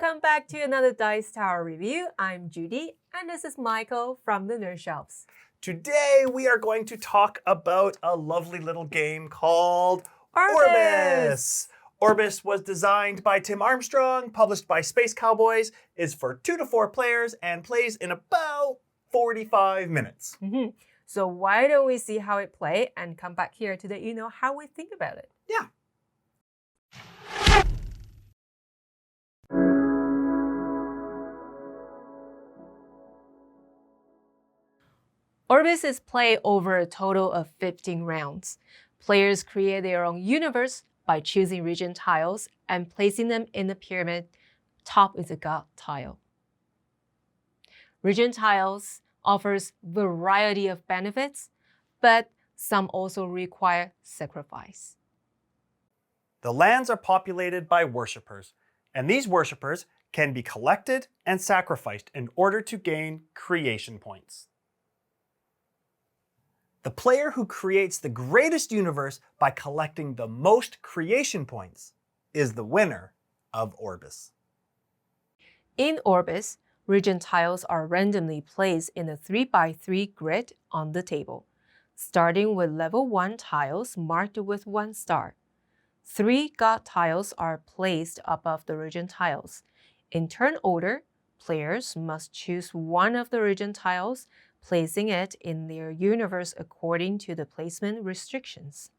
welcome back to another Dice Tower review. I'm Judy, and this is Michael from the Nerd Shelves. Today we are going to talk about a lovely little game called Orbis! Orbis was designed by Tim Armstrong, published by Space Cowboys, is for 2 to 4 players, and plays in about 45 minutes. So why don't we see how it plays and come back here to let you know how we think about it. Yeah. Orbis is played over a total of 15 rounds. Players create their own universe by choosing region tiles and placing them in the pyramid. Top is a god tile. Region tiles offers variety of benefits, but some also require sacrifice. The lands are populated by worshippers, and these worshippers can be collected and sacrificed in order to gain creation points. The player who creates the greatest universe by collecting the most creation points is the winner of Orbis. In Orbis, region tiles are randomly placed in a 3x3 grid on the table, starting with level 1 tiles marked with 1 star. 3 god tiles are placed above the region tiles. In turn order, players must choose one of the region tiles, placing it in their universe according to the placement restrictions.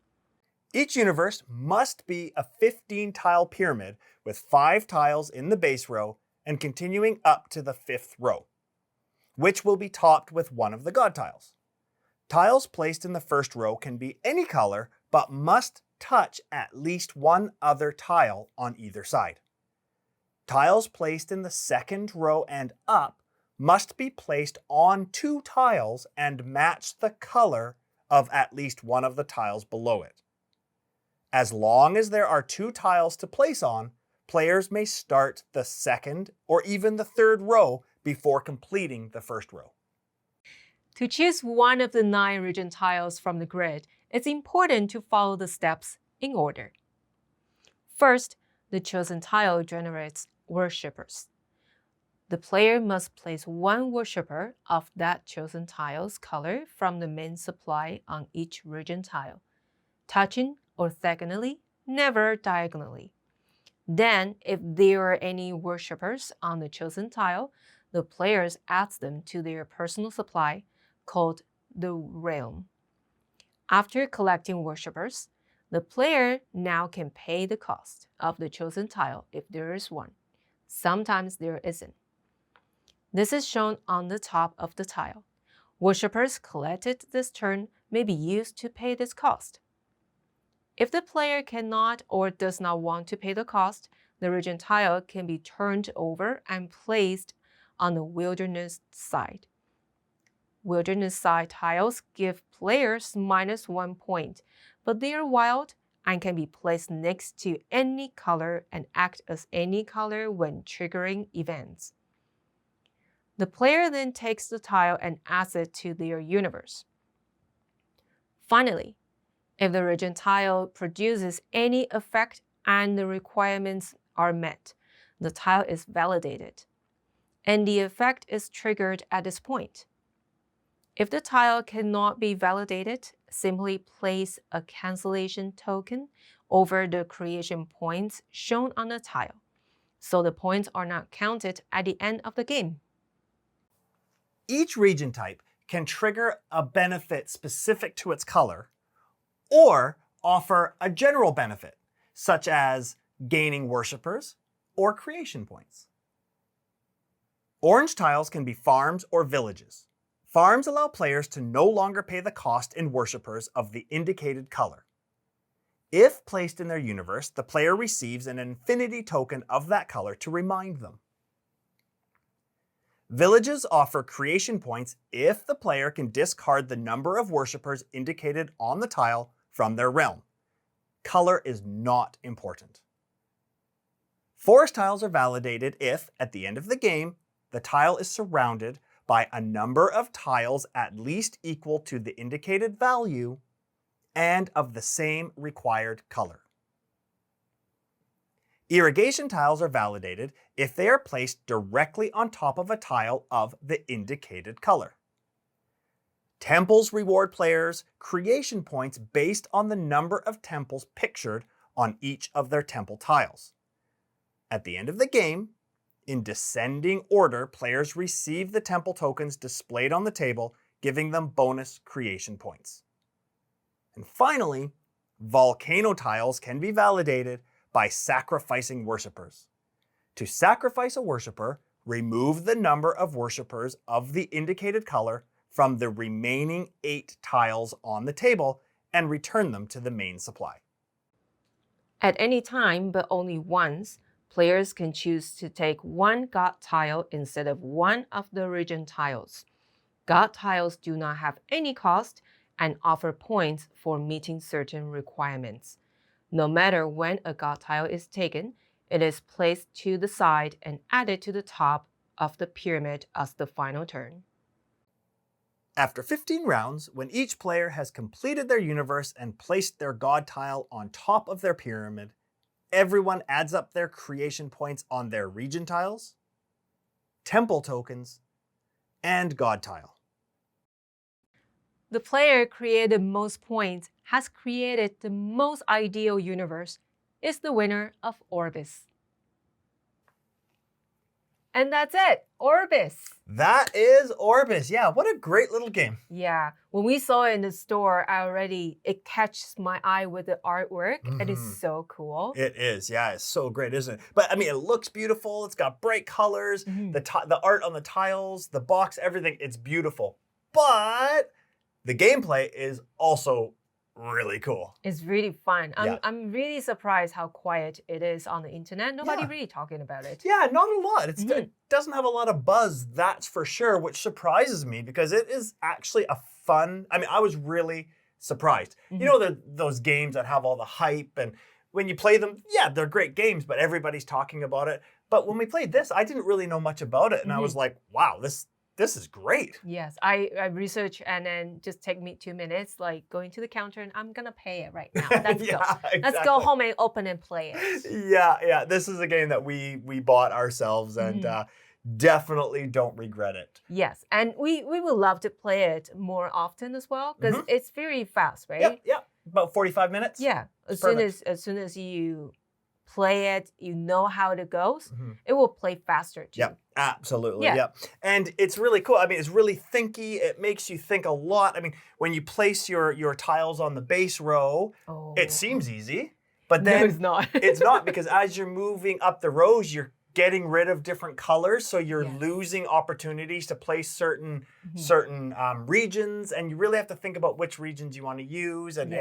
Each universe must be a 15-tile pyramid with 5 tiles in the base row and continuing up to the 5th row, which will be topped with one of the god tiles. Tiles placed in the first row can be any color, but must touch at least one other tile on either side. Tiles placed in the second row and up must be placed on 2 tiles and match the color of at least one of the tiles below it. As long as there are 2 tiles to place on, players may start the second or even the third row before completing the first row. To choose one of the 9 region tiles from the grid, it's important to follow the steps in order. First, the chosen tile generates worshippers. The player must place 1 worshipper of that chosen tile's color from the main supply on each region tile, touching orthogonally, never diagonally. Then, if there are any worshippers on the chosen tile, the players add them to their personal supply, called the realm. After collecting worshippers, the player now can pay the cost of the chosen tile if there is one. Sometimes there isn't. This is shown on the top of the tile. Worshippers collected this turn may be used to pay this cost. If the player cannot or does not want to pay the cost, the region tile can be turned over and placed on the wilderness side. Wilderness side tiles give players -1 point, but they are wild and can be placed next to any color and act as any color when triggering events. The player then takes the tile and adds it to their universe. Finally, if the region tile produces any effect and the requirements are met, the tile is validated, and the effect is triggered at this point. If the tile cannot be validated, simply place a cancellation token over the creation points shown on the tile, so the points are not counted at the end of the game. Each region type can trigger a benefit specific to its color, or offer a general benefit, such as gaining worshippers or creation points. Orange tiles can be farms or villages. Farms allow players to no longer pay the cost in worshippers of the indicated color. If placed in their universe, the player receives an infinity token of that color to remind them. Villages offer creation points if the player can discard the number of worshippers indicated on the tile from their realm. Color is not important. Forest tiles are validated if, at the end of the game, the tile is surrounded by a number of tiles at least equal to the indicated value and of the same required color. Irrigation tiles are validated if they are placed directly on top of a tile of the indicated color. Temples reward players creation points based on the number of temples pictured on each of their temple tiles. At the end of the game, in descending order, players receive the temple tokens displayed on the table, giving them bonus creation points. And finally, volcano tiles can be validated by sacrificing worshippers. To sacrifice a worshipper, remove the number of worshippers of the indicated color from the remaining 8 tiles on the table and return them to the main supply. At any time, but only once, players can choose to take one god tile instead of one of the region tiles. God tiles do not have any cost and offer points for meeting certain requirements. No matter when a god tile is taken, it is placed to the side and added to the top of the pyramid as the final turn. After 15 rounds, when each player has completed their universe and placed their god tile on top of their pyramid, everyone adds up their creation points on their region tiles, temple tokens, and god tile. The player created most points has created the most ideal universe is the winner of Orbis. And that's it, Orbis. That is Orbis. Yeah, what a great little game. Yeah, when we saw it in the store, it catches my eye with the artwork. It is so cool. It is, yeah, it's so great, isn't it? But I mean, it looks beautiful. It's got bright colors, the art on the tiles, the box, everything. It's beautiful. But the gameplay is also really cool. It's really fun. I'm really surprised how quiet it is on the internet. Nobody really talking about it. Yeah, not a lot. It doesn't have a lot of buzz, that's for sure, which surprises me because it is actually a fun, I mean, I was really surprised. You know, those games that have all the hype and when you play them, yeah, they're great games, but everybody's talking about it. But when we played this, I didn't really know much about it. And I was like, wow, this is great. Yes, I research and then just take me 2 minutes, like going to the counter and I'm gonna pay it right now. Let's go. Exactly. Let's go home and open and play it. Yeah. This is a game that we bought ourselves and definitely don't regret it. Yes, and we would love to play it more often as well because it's very fast, right? Yep. About 45 minutes. Yeah, as soon as you play it, you know how it goes, it will play faster too. Yep, absolutely. Yeah. And it's really cool. I mean, it's really thinky. It makes you think a lot. I mean, when you place your tiles on the base row, it seems easy, but then no, it's not. It's not because as you're moving up the rows, you're getting rid of different colors, so you're losing opportunities to place certain regions, and you really have to think about which regions you want to use. And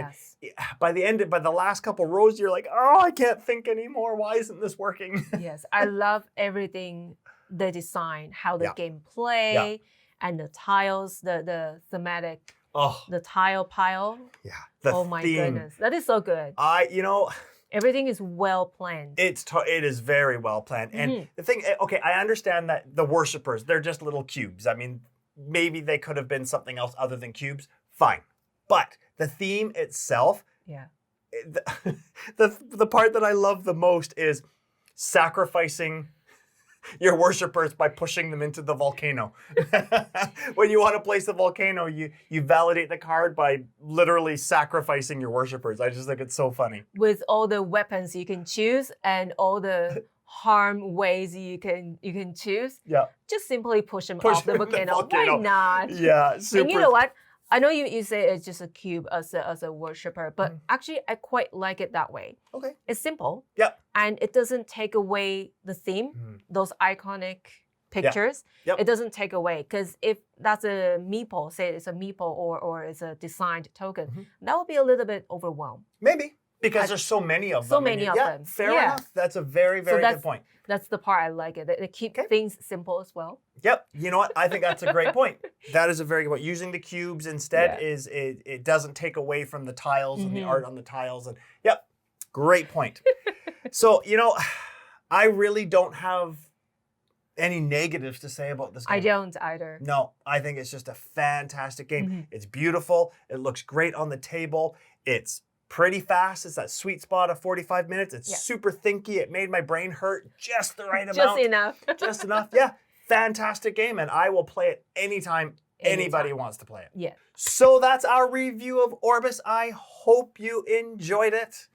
by the last couple rows, you're like, oh, I can't think anymore. Why isn't this working? Yes, I love everything, the design, how the game play, and the tiles, the thematic, the tile pile. Yeah, oh my goodness, that is so good. Everything is well planned. It is very well planned. And the thing, okay, I understand that the worshippers, they're just little cubes. I mean, maybe they could have been something else other than cubes. Fine. But the theme itself, the part that I love the most is sacrificing your worshippers by pushing them into the volcano. When you want to place the volcano, you validate the card by literally sacrificing your worshippers. I just think it's so funny. With all the weapons you can choose and all the harm ways you can choose. Yeah. Just simply push them off the volcano. Why not? Yeah, super. And you know what? I know you say it's just a cube as a worshipper, but actually I quite like it that way. Okay. It's simple. Yep. And it doesn't take away the theme, those iconic pictures. Yep. It doesn't take away, because if that's a meeple, say it's a meeple or it's a designed token, that would be a little bit overwhelmed. Maybe. Because there's so many of them. So many of them. Fair enough. That's a very, very good point. That's the part I like it. They keep things simple as well. Yep. You know what? I think that's a great point. That is a very good point. Using the cubes instead is it doesn't take away from the tiles and the art on the tiles. And great point. So, I really don't have any negatives to say about this game. I don't either. No, I think it's just a fantastic game. It's beautiful. It looks great on the table. It's pretty fast. It's that sweet spot of 45 minutes. It's Yeah. super thinky. It made my brain hurt just the right amount. Just enough. Just enough. Yeah. Fantastic game. And I will play it anytime anybody wants to play it. Yeah. So that's our review of Orbis. I hope you enjoyed it.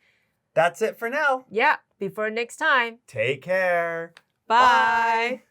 That's it for now. Yeah. Before next time. Take care. Bye.